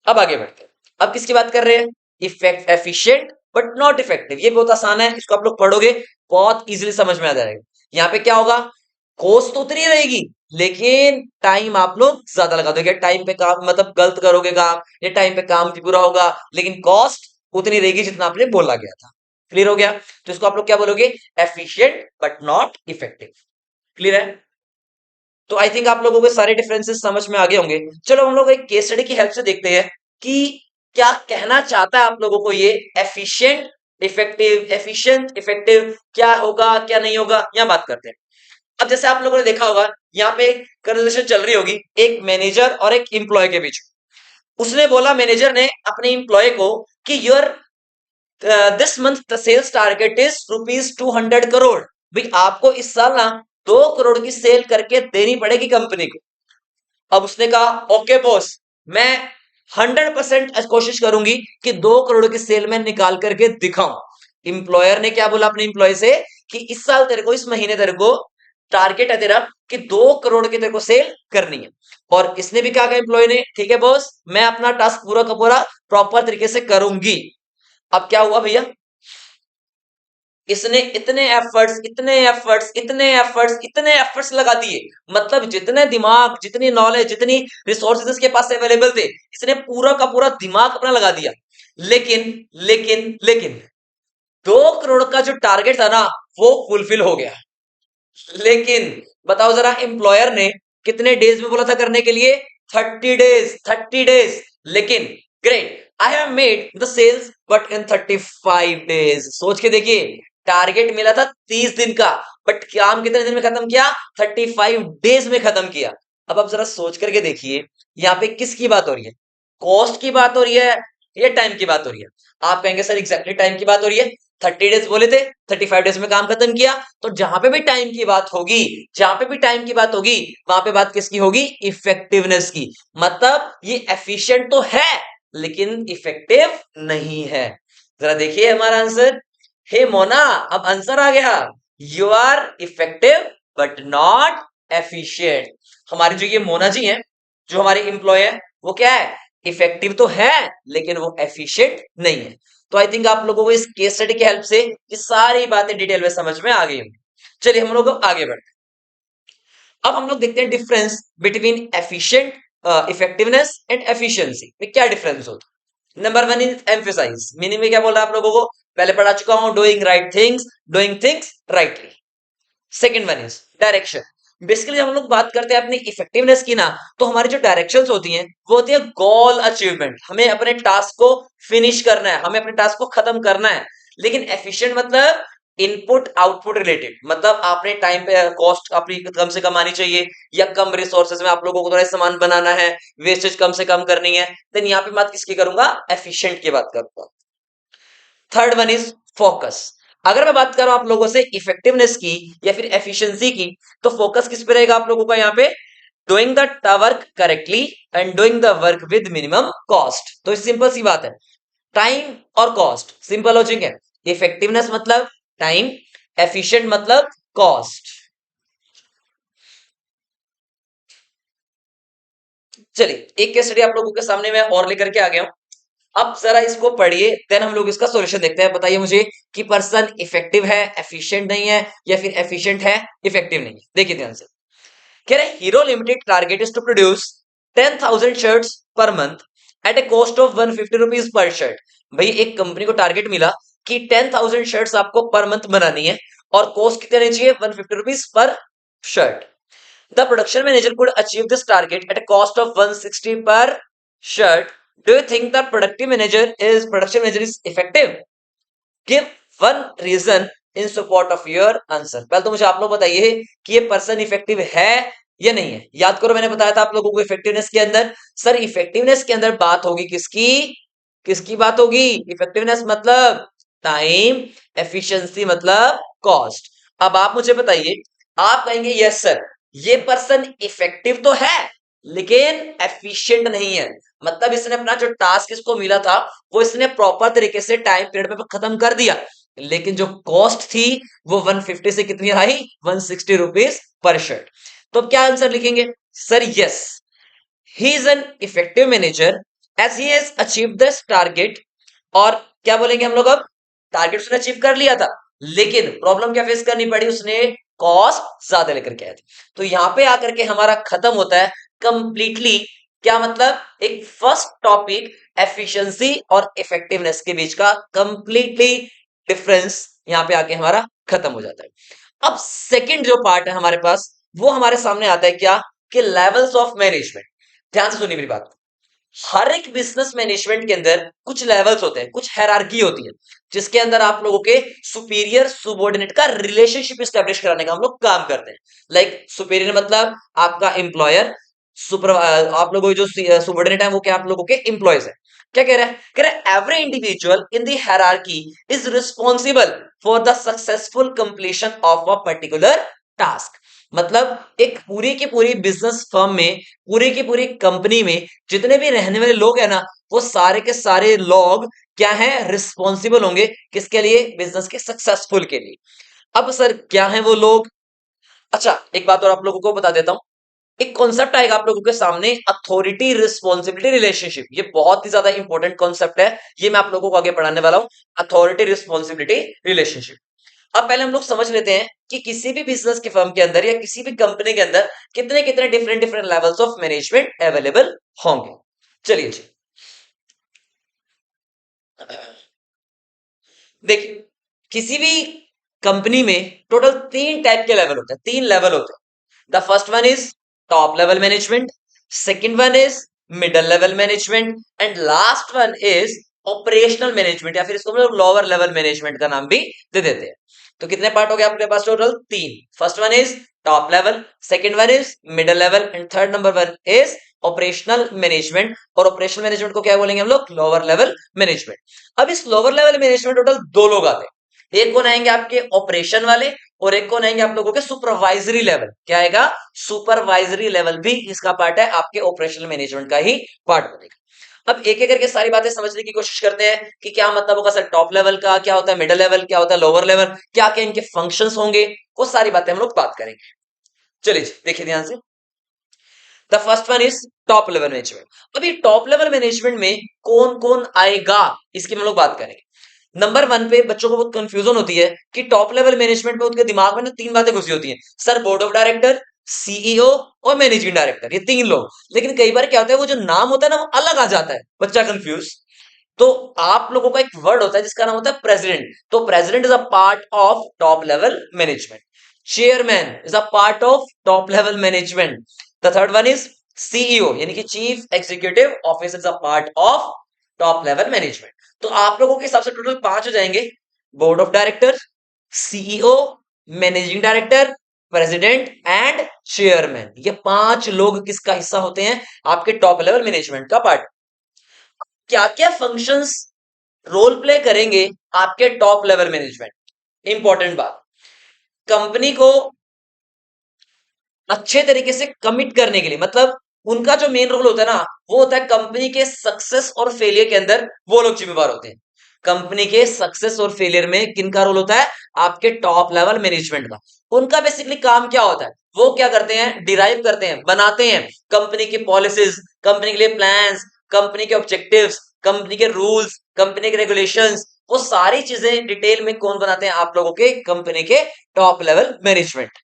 अब आगे बढ़ते हैं। अब किसकी बात कर रहे हैं? Effect efficient but not effective. ये बहुत आसान है, इसको आप लोग पढ़ोगे बहुत इजीली समझ में आ जाएगा। यहाँ पे क्या होगा? कॉस्ट तो उतनी रहेगी लेकिन टाइम आप लोग ज्यादा लगा दोगे। टाइम पे काम मतलब गलत करोगे काम, ये टाइम पे काम भी पूरा होगा लेकिन कॉस्ट उतनी रहेगी जितना आपने बोला गया था। क्लियर हो गया? तो इसको आप लोग क्या बोलोगे? Efficient but not effective. Clear है? तो आई थिंक आप लोगों को सारे डिफरेंसेस समझ में आ गए होंगे। चलो हम लोग एक केस स्टडी की हेल्प से देखते हैं कि क्या कहना चाहता है आप लोगों को ये एफिशिएंट इफेक्टिव, एफिशिएंट इफेक्टिव क्या होगा क्या नहीं होगा, यहां बात करते हैं। अब जैसे आप लोगों ने देखा होगा यहाँ पे कन्वर्सेशन चल रही होगी एक मैनेजर और एक एम्प्लॉय के बीच। उसने बोला, मैनेजर ने अपने एम्प्लॉय को कि your this month the sales target is ₹200 crore. भाई आपको इस साल ना 2 करोड़ की सेल करके देनी पड़ेगी कंपनी को। अब उसने कहा ओके बॉस, मैं 100% कोशिश करूंगी कि 2 करोड़ की सेल में निकाल करके दिखाऊं। इंप्लॉयर ने क्या बोला अपने इंप्लॉय से कि इस साल तेरे को, इस महीने तेरे को टारगेट है तेरा कि 2 करोड़ की तेरे को सेल करनी है। और इसने भी क्या कहा एम्प्लॉय ने? ठीक है बॉस, मैं अपना टास्क पूरा का पूरा प्रॉपर तरीके से करूंगी। अब क्या हुआ भैया? इसने इतने एफर्ट्स, इतने एफर्ट्स, इतने एफर्ट्स, इतने एफर्ट्स लगा दिए, मतलब जितने दिमाग, जितनी नॉलेज, जितनी रिसोर्सेज इसके पास अवेलेबल थे, इसने पूरा का पूरा दिमाग अपना लगा दिया। लेकिन लेकिन 2 करोड़ का जो टारगेट था ना वो फुलफिल हो गया। लेकिन बताओ जरा, एम्प्लॉयर ने कितने डेज में बोला था करने के लिए? 30 डेज, 30 डेज। लेकिन great, I have made the sales but in 35 days. सोच के देखिए, टारगेट मिला था 30 दिन का, बट काम कितने दिन में खत्म किया? 35 डेज में खत्म किया। अब आप जरा सोच करके देखिए, यहाँ पे किसकी बात हो रही है? कॉस्ट की बात हो रही है या टाइम की बात हो रही है? आप कहेंगे सर एग्जैक्टली टाइम की बात हो रही है, 30 डेज बोले थे, 35 डेज में काम खत्म किया। तो जहां पे भी टाइम की बात होगी, जहां पे भी टाइम की बात होगी, वहां पे बात किसकी होगी? इफेक्टिवनेस की। मतलब ये एफिशिएंट तो है लेकिन इफेक्टिव नहीं है। जरा देखिए हमारा आंसर। हे मोना, अब आंसर आ गया। You are effective but not efficient. हमारी जो ये मोना जी हैं, जो हमारे एम्प्लॉय है, वो क्या है, इफेक्टिव तो है लेकिन वो एफिशिएंट नहीं है। तो आई थिंक आप लोगों को इस केस स्टडी की हेल्प से ये सारी बातें डिटेल में समझ में आ गई होंगी। चलिए हम लोग अब आगे बढ़ते हैं। अब हम लोग देखते हैं difference between efficient, effectiveness and efficiency में क्या डिफरेंस होता है। Number one is emphasize. Meaning में क्या बोला आप लोगों को, पहले पढ़ा चुका हूं, doing things rightly. Second one is direction. Basically जब हम लोग बात करते हैं अपनी इफेक्टिवनेस की ना, तो हमारी जो डायरेक्शंस होती हैं वो होती है गोल अचीवमेंट। हमें अपने टास्क को फिनिश करना है, हमें अपने टास्क को खत्म करना है। लेकिन एफिशिएंट मतलब इनपुट आउटपुट रिलेटेड, मतलब आपने टाइम पे कॉस्ट अपनी कम से कम आनी चाहिए, या कम रिसोर्सेज में आप लोगों को थोड़ा सामान बनाना है, वेस्टेज कम से कम करनी है। देन यहाँ पे बात किसकी करूंगा, एफिशिएंट की बात करूंगा। Third one is focus. अगर मैं बात करूं आप लोगों से इफेक्टिवनेस की या फिर एफिशिएंसी की, तो फोकस किस पे रहेगा आप लोगों का यहाँ पे, doing the work correctly and doing the work with minimum cost. तो सिंपल सी बात है, टाइम और कॉस्ट, सिंपल लॉजिक है। इफेक्टिवनेस मतलब टाइम, एफिशिएंट मतलब कॉस्ट। चलिए एक केस स्टडी आप लोगों के सामने मैं और लेकर के आ गया हूं। अब जरा इसको पढ़िए, देन हम लोग इसका सॉल्यूशन देखते हैं। बताइए मुझे कि पर्सन इफेक्टिव है, एफिशिएंट नहीं है, या फिर एफिशिएंट है, इफेक्टिव नहीं है। देखिए ध्यान से, कह रहे Hero limited target is to produce 10,000 shirts per month at a cost of 150 rupees per shirt. भाई एक कंपनी को टारगेट मिला कि 10,000 शर्ट्स आपको पर मंथ बनानी है, और कॉस्ट कितनी रहनी चाहिए, 150 rupees per shirt. The production manager could achieve this target at a cost of 160 per shirt. Do you think the production manager is effective? Give one reason in support of your answer. पहले तो मुझे आप लोग बताइए कि ये पर्सन इफेक्टिव है या नहीं है। याद करो मैंने बताया था आप लोगों को इफेक्टिवनेस के अंदर, सर इफेक्टिवनेस के अंदर बात होगी किसकी, किसकी बात होगी, इफेक्टिवनेस मतलब टाइम, एफिशिएंसी मतलब कॉस्ट। अब आप मुझे बताइए, आप कहेंगे यस सर ये पर्सन इफेक्टिव तो है लेकिन एफिशिएंट नहीं है, मतलब इसने अपना जो टास्क इसको मिला था वो इसने प्रॉपर तरीके से टाइम पीरियड पे खत्म कर दिया, लेकिन जो कॉस्ट थी वो 150 से कितनी आई, 160 रुपीज पर शर्ट। तो अब क्या आंसर लिखेंगे, sir yes he is an effective manager as he has achieve this target. और क्या बोलेंगे हम लोग, अब टारगेट उसने अचीव कर लिया था, लेकिन प्रॉब्लम क्या फेस करनी पड़ी, उसने कॉस्ट ज्यादा लेकर के आए थे। तो यहां पे आकर के हमारा खत्म होता है कंप्लीटली, क्या मतलब, एक फर्स्ट टॉपिक एफिशिएंसी और इफेक्टिवनेस के बीच का कंप्लीटली डिफरेंस यहां पे आके हमारा खत्म हो जाता है। अब सेकंड जो पार्ट है हमारे पास, वो हमारे सामने आता है क्या, कि लेवल्स ऑफ मैनेजमेंट। ध्यान से सुनिए मेरी बात, हर एक बिजनेस मैनेजमेंट के अंदर कुछ लेवल्स होते हैं, कुछ हायरार्की होती है, जिसके अंदर आप लोगों के सुपीरियर सुबॉर्डिनेट का रिलेशनशिप स्टैब्लिश कराने का हम लोग काम करते हैं। लाइक सुपीरियर मतलब आपका एम्प्लॉयर, सुपर आप लोगों जो सुबॉर्डिनेट है वो क्या, आप लोगों के एम्प्लॉयज है। क्या कह रहा है, कह रहा है every individual in the hierarchy is responsible for the successful completion of a particular task. मतलब एक पूरी की पूरी बिजनेस फर्म में, पूरी की पूरी कंपनी में जितने भी रहने वाले लोग हैं ना, वो सारे के सारे लोग क्या हैं, रिस्पॉन्सिबल होंगे किसके लिए, बिजनेस के सक्सेसफुल के लिए। अब सर क्या है वो लोग, अच्छा एक बात और आप लोगों को बता देता हूं, एक कॉन्सेप्ट आएगा आप लोगों के सामने, अथॉरिटी रिस्पॉन्सिबिलिटी रिलेशनशिप। ये बहुत ही ज्यादा इंपॉर्टेंट कॉन्सेप्ट है, ये मैं आप लोगों को आगे पढ़ाने वाला हूं, अथॉरिटी रिस्पॉन्सिबिलिटी रिलेशनशिप। अब पहले हम लोग समझ लेते हैं कि किसी भी बिजनेस के फर्म के अंदर या किसी भी कंपनी के अंदर कितने कितने different different levels of management available होंगे। चलिए जी, देखिए किसी भी कंपनी में टोटल तीन टाइप के लेवल होते हैं, तीन लेवल होते हैं। The first one is top level management, second one is middle level management, and last one is operational management, या फिर इसको हम लोग लोअर लेवल मैनेजमेंट का नाम भी दे देते हैं। तो कितने पार्ट हो गए आपके पास, टोटल तीन। First one is top level, second one is middle level, and third number one is operational management. और ऑपरेशनल मैनेजमेंट को क्या बोलेंगे हम लोग, लोअर लेवल मैनेजमेंट। अब इस लोअर लेवल मैनेजमेंट टोटल दो लोग आते हैं, एक कौन आएंगे आपके ऑपरेशन वाले, और एक कौन आएंगे आप लोगों के सुपरवाइजरी लेवल। क्या आएगा, सुपरवाइजरी लेवल भी इसका पार्ट है, आपके ऑपरेशनल मैनेजमेंट का ही पार्ट बनेगा। अब एक एक करके सारी बातें समझने की कोशिश करते हैं कि क्या मतलब होगा सर टॉप लेवल का, क्या होता है मिडिल लेवल, क्या होता है लोअर लेवल, क्या क्या इनके फंक्शंस होंगे, वो सारी बातें हम लोग बात करेंगे। चलिए देखिए ध्यान से। The first one is top level management. अभी टॉप लेवल मैनेजमेंट में कौन कौन आएगा इसकी हम लोग बात करेंगे। नंबर वन पे बच्चों को बहुत कंफ्यूजन होती है कि टॉप लेवल मैनेजमेंट में उनके दिमाग में ना तीन बातें घुसी होती हैं, sir board of director, CEO और मैनेजिंग डायरेक्टर, ये तीन लोग। लेकिन कई बार क्या होता है वो जो नाम होता है ना वो अलग आ जाता है, बच्चा कंफ्यूज। तो आप लोगों का एक वर्ड होता है जिसका नाम होता है प्रेसिडेंट। तो president is a part of top level management. Chairman is a part of top level management. The third one is CEO यानी कि chief executive officer is a part of top level management. तो आप लोगों के हिसाब से टोटल पांच हो जाएंगे, board of director, CEO, managing director, president and chairman. ये पांच लोग किसका हिस्सा होते हैं, आपके टॉप लेवल मैनेजमेंट का पार्ट। क्या क्या फंक्शंस रोल प्ले करेंगे आपके टॉप लेवल मैनेजमेंट। इंपॉर्टेंट बात, कंपनी को अच्छे तरीके से कमिट करने के लिए, मतलब उनका जो मेन रोल होता है ना वो होता है कंपनी के सक्सेस और फेलियर के अंदर वो लोग जिम्मेवार होते हैं। कंपनी के सक्सेस और फेलियर में किनका रोल होता है, आपके टॉप लेवल मैनेजमेंट का। उनका बेसिकली काम क्या होता है, वो क्या करते हैं, डिराइव करते हैं, बनाते हैं कंपनी की पॉलिसीज, कंपनी के लिए प्लान्स, कंपनी के ऑब्जेक्टिव्स, कंपनी के रूल्स, कंपनी के रेगुलेशंस। वो सारी चीजें डिटेल में कौन बनाते हैं, आप लोगों के कंपनी के top level management.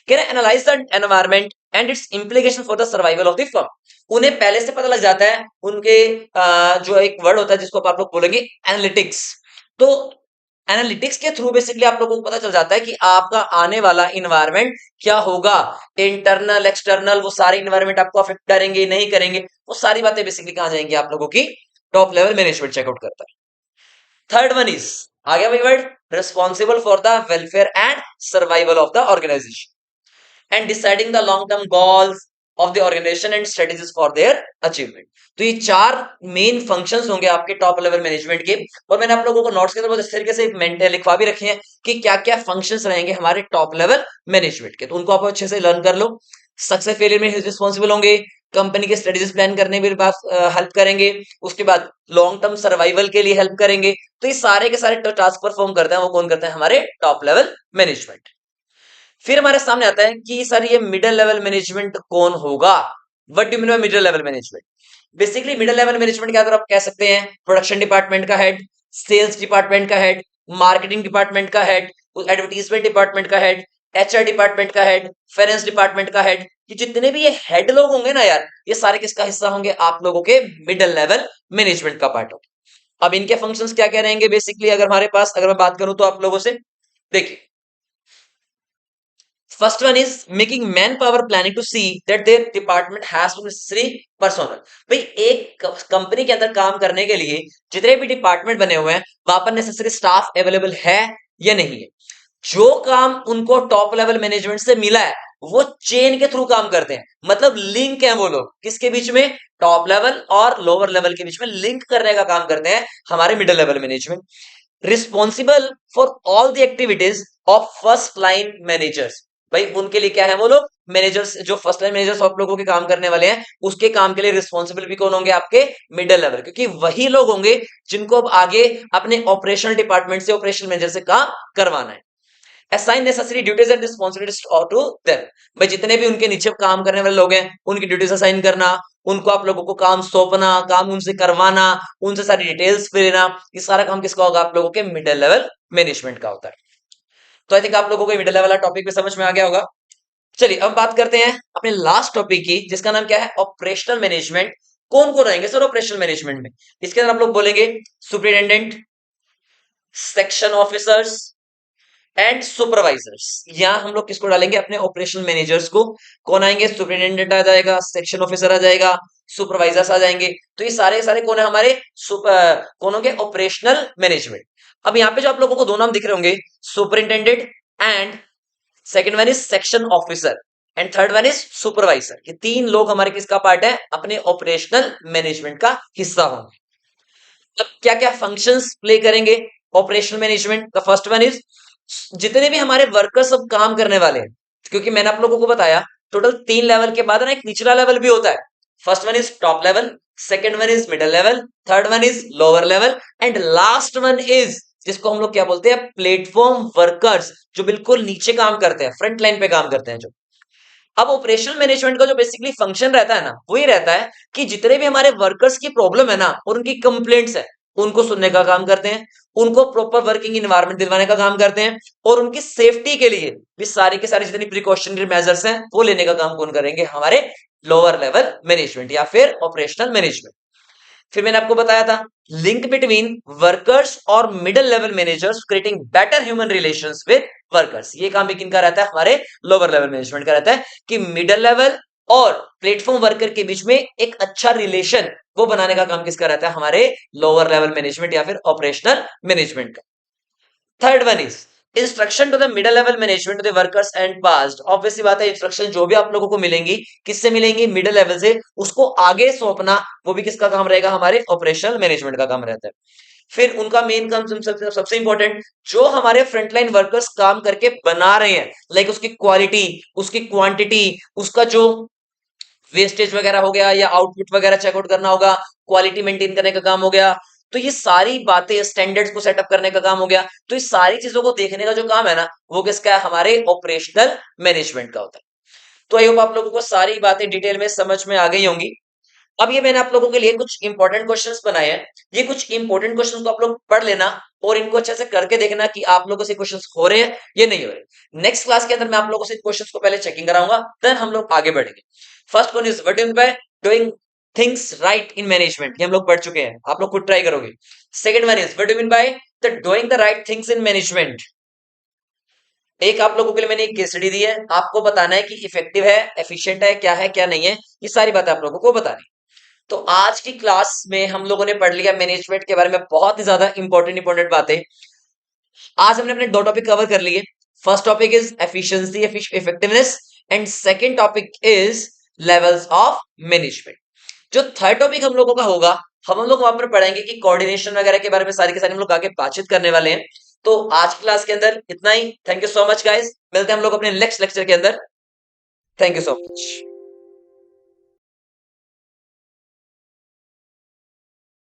Can analyse the environment and it's implication for the survival of the firm. उन्हें पहले से पता लग जाता है उनके जो एक वर्ड होता है जिसको आप लोग बोलेंगे एनालिटिक्स। तो एनालिटिक्स के थ्रू बेसिकली आप लोगों को पता चल जाता है कि आपका आने वाला इन्वायरमेंट क्या होगा, इंटरनल एक्सटर्नल, वो सारे इन्वायरमेंट आपको अफेक्ट करेंगे नहीं करेंगे, वो सारी बातें बेसिकली कहां जाएंगी, आप लोगों की टॉप लेवल मैनेजमेंट चेकआउट करता है। थर्ड वन इज, आ गया भाई word, responsible for the welfare and survival of the organisation and deciding the long term goals of the organization and strategies for their achievement। तो ये चार मेन फंक्शंस होंगे आपके टॉप लेवल मैनेजमेंट के। और मैंने आप लोगों को नोट्स के अंदर बहुत अच्छे तरीके से लिखवा भी रखे हैं कि क्या क्या फंक्शंस रहेंगे हमारे टॉप लेवल मैनेजमेंट के, तो उनको आप अच्छे से लर्न कर लो। सक्सेस फेलियर में रिस्पॉन्सिबल होंगे, कंपनी के स्ट्रेटेजीज प्लान करने में हेल्प करेंगे, उसके बाद लॉन्ग टर्म सर्वाइवल के लिए हेल्प करेंगे। तो ये सारे के सारे टास्क परफॉर्म करते हैं, वो कौन करते हैं, हमारे टॉप लेवल मैनेजमेंट। फिर हमारे सामने आता है कि सर ये मिडिल लेवल मैनेजमेंट कौन होगा। What do mean by middle level management. Basically middle level management के अंदर आप कह सकते हैं प्रोडक्शन डिपार्टमेंट का हेड, सेल्स डिपार्टमेंट का हेड, मार्केटिंग डिपार्टमेंट का हेड, एडवर्टीजमेंट डिपार्टमेंट का हेड, एचआर डिपार्टमेंट का हेड, फाइनेंस डिपार्टमेंट का हेड। ये जितने भी ये हेड लोग होंगे ना यार, ये सारे किसका हिस्सा होंगे, आप लोगों के मिडिल लेवल मैनेजमेंट का पार्ट होगा। अब इनके फंक्शंस क्या क्या रहेंगे बेसिकली, अगर हमारे पास अगर मैं बात करूं तो आप लोगों से, देखिए first one is making man power planning to see that their department has to necessary personnel. भाई एक कंपनी के अंदर काम करने के लिए जितने भी डिपार्टमेंट बने हुए हैं वहां पर नेसेसरी स्टाफ अवेलेबल है या नहीं है। जो काम उनको टॉप लेवल मैनेजमेंट से मिला है वो चेन के थ्रू काम करते हैं, मतलब लिंक है वो लोग किसके बीच में, टॉप लेवल और लोअर लेवल के बीच में लिंक करने का काम करते हैं हमारे middle level management. Responsible for all the activities of first line managers. भाई उनके लिए क्या है, वो लोग मैनेजर्स, जो फर्स्ट लाइन मैनेजर्स आप लोगों के काम करने वाले हैं उसके काम के लिए रिस्पॉन्सिबल भी कौन होंगे, आपके मिडिल लेवल, क्योंकि वही लोग होंगे जिनको अब आगे अपने ऑपरेशनल डिपार्टमेंट से ऑपरेशनल मैनेजर से काम करवाना है। Assign necessary duties and responsibilities to them. भाई जितने भी उनके नीचे काम करने वाले लोग हैं उनकी ड्यूटीज असाइन करना, उनको आप लोगों को काम सौंपना, काम उनसे करवाना, उनसे सारी डिटेल्स लेना, ये सारा काम किसका होगा, आप लोगों के मिडिल लेवल मैनेजमेंट का होता है। तो आई थिंक आप लोगों को मिडिल लेवल टॉपिक भी समझ में आ गया होगा। चलिए अब बात करते हैं अपने लास्ट टॉपिक की जिसका नाम क्या है, ऑपरेशनल मैनेजमेंट। कौन कौन रहेंगे सर ऑपरेशनल मैनेजमेंट में, इसके अंदर आप लोग बोलेंगे superintendent, section officers and supervisors. यहां हम लोग किसको डालेंगे, अपने ऑपरेशनल मैनेजर्स को। कौन आएंगे, सुपरिटेंडेंट आ जाएगा, सेक्शन ऑफिसर आ जाएगा, सुपरवाइजर्स आ जाएंगे। तो ये सारे सारे कौन है हमारे कौन होंगे, ऑपरेशनल मैनेजमेंट। अब यहाँ पे जो आप लोगों को दो नाम दिख रहे होंगे, superintendent and second one is section officer and third one is supervisor. ये तीन लोग हमारे किसका पार्ट है, अपने ऑपरेशनल मैनेजमेंट का हिस्सा होंगे। अब क्या क्या फंक्शंस प्ले करेंगे operational management. The first one is, जितने भी हमारे वर्कर्स सब काम करने वाले हैं, क्योंकि मैंने आप लोगों को बताया टोटल तीन लेवल के बाद ना एक निचला लेवल भी होता है। First one is top level, second one is middle level, third one is lower level, and last one is जिसको हम लोग क्या बोलते हैं, प्लेटफॉर्म वर्कर्स, जो बिल्कुल नीचे काम करते हैं, फ्रंट लाइन पे काम करते हैं जो। अब ऑपरेशनल मैनेजमेंट का जो बेसिकली फंक्शन रहता है ना, वो ही रहता है कि जितने भी हमारे वर्कर्स की प्रॉब्लम है ना और उनकी कंप्लेंट्स है, उनको सुनने का काम करते हैं, उनको प्रॉपर वर्किंग इन्वायरमेंट दिलवाने का काम करते हैं, और उनकी सेफ्टी के लिए भी सारी के सारी जितनी प्रिकॉशनरी मेजर्स हैं वो लेने का काम कौन करेंगे, हमारे लोअर लेवल मैनेजमेंट या फिर ऑपरेशनल मैनेजमेंट। फिर मैंने आपको बताया था लिंक बिटवीन वर्कर्स और middle level managers creating better human relations with workers. ये काम भी किनका रहता है, हमारे लोअर लेवल मैनेजमेंट का रहता है कि मिडिल लेवल और प्लेटफॉर्म वर्कर के बीच में एक अच्छा रिलेशन वो बनाने का काम किसका रहता है, हमारे लोअर लेवल मैनेजमेंट या फिर ऑपरेशनल मैनेजमेंट का। Third one is instruction to the middle level management to the workers and past. Obviously बात है, इंस्ट्रक्शन जो भी आप लोगों को मिलेंगी किससे मिलेंगी, मिडिल लेवल से, उसको आगे सौंपना वो भी किसका काम रहेगा, हमारे ऑपरेशनल मैनेजमेंट का काम रहता है। फिर उनका मेन काम सबसे इंपॉर्टेंट, जो हमारे फ्रंटलाइन वर्कर्स काम करके बना रहे हैं, लाइक उसकी क्वालिटी, उसकी क्वांटिटी, उसका जो वेस्टेज वगैरह हो गया या आउटपुट वगैरह चेकआउट करना होगा, क्वालिटी मेंटेन करने का काम हो गया, तो ये सारी बातें, स्टैंडर्ड्स को सेटअप करने का काम हो गया, तो इस सारी चीजों को देखने का जो काम है ना, वो किसका है, हमारे ऑपरेशनल मैनेजमेंट का होता है। तो आई होप आप लोगों को सारी बातें डिटेल में समझ में आ गई होंगी। अब ये मैंने आप लोगों के लिए कुछ इंपॉर्टेंट क्वेश्चंस बनाए हैं, ये कुछ इंपॉर्टेंट क्वेश्चंस को आप लोग पढ़ लेना और इनको अच्छे से करके देखना कि आप लोगों से क्वेश्चंस हो रहे हैं या नहीं हो रहे। नेक्स्ट क्लास के अंदर मैं आप लोगों से क्वेश्चंस को पहले चेकिंग कराऊंगा, देन हम लोग आगे बढ़ेंगे। First one is what is by doing things right in management, ये हम लोग पढ़ चुके हैं, आप लोग खुद ट्राई करोगे। Second one is what do mean by the doing the right things in management. एक आप लोगों के लिए मैंने एक केस स्टडी दी है, आपको बताना है कि इफेक्टिव है, एफिशिएंट है, क्या नहीं है, ये सारी बातें आप लोगों को बतानी। तो आज की क्लास में हम लोगों ने पढ़ लिया मैनेजमेंट के बारे में बहुत ही ज्यादा इंपॉर्टेंट बातें। आज हमने अपने दो टॉपिक कवर कर लिए। First topic is efficiency, effectiveness, and second topic is levels of management. जो थर्ड टॉपिक हम लोगों का होगा, हम लोग वहां पर पढ़ेंगे कि कोऑर्डिनेशन वगैरह के बारे में सारी के सारी हम लोग आगे बातचीत करने वाले हैं। तो आज की क्लास के अंदर इतना ही। Thank you so much guys, मिलते हैं हम लोग अपने नेक्स्ट लेक्चर के अंदर। Thank you so much.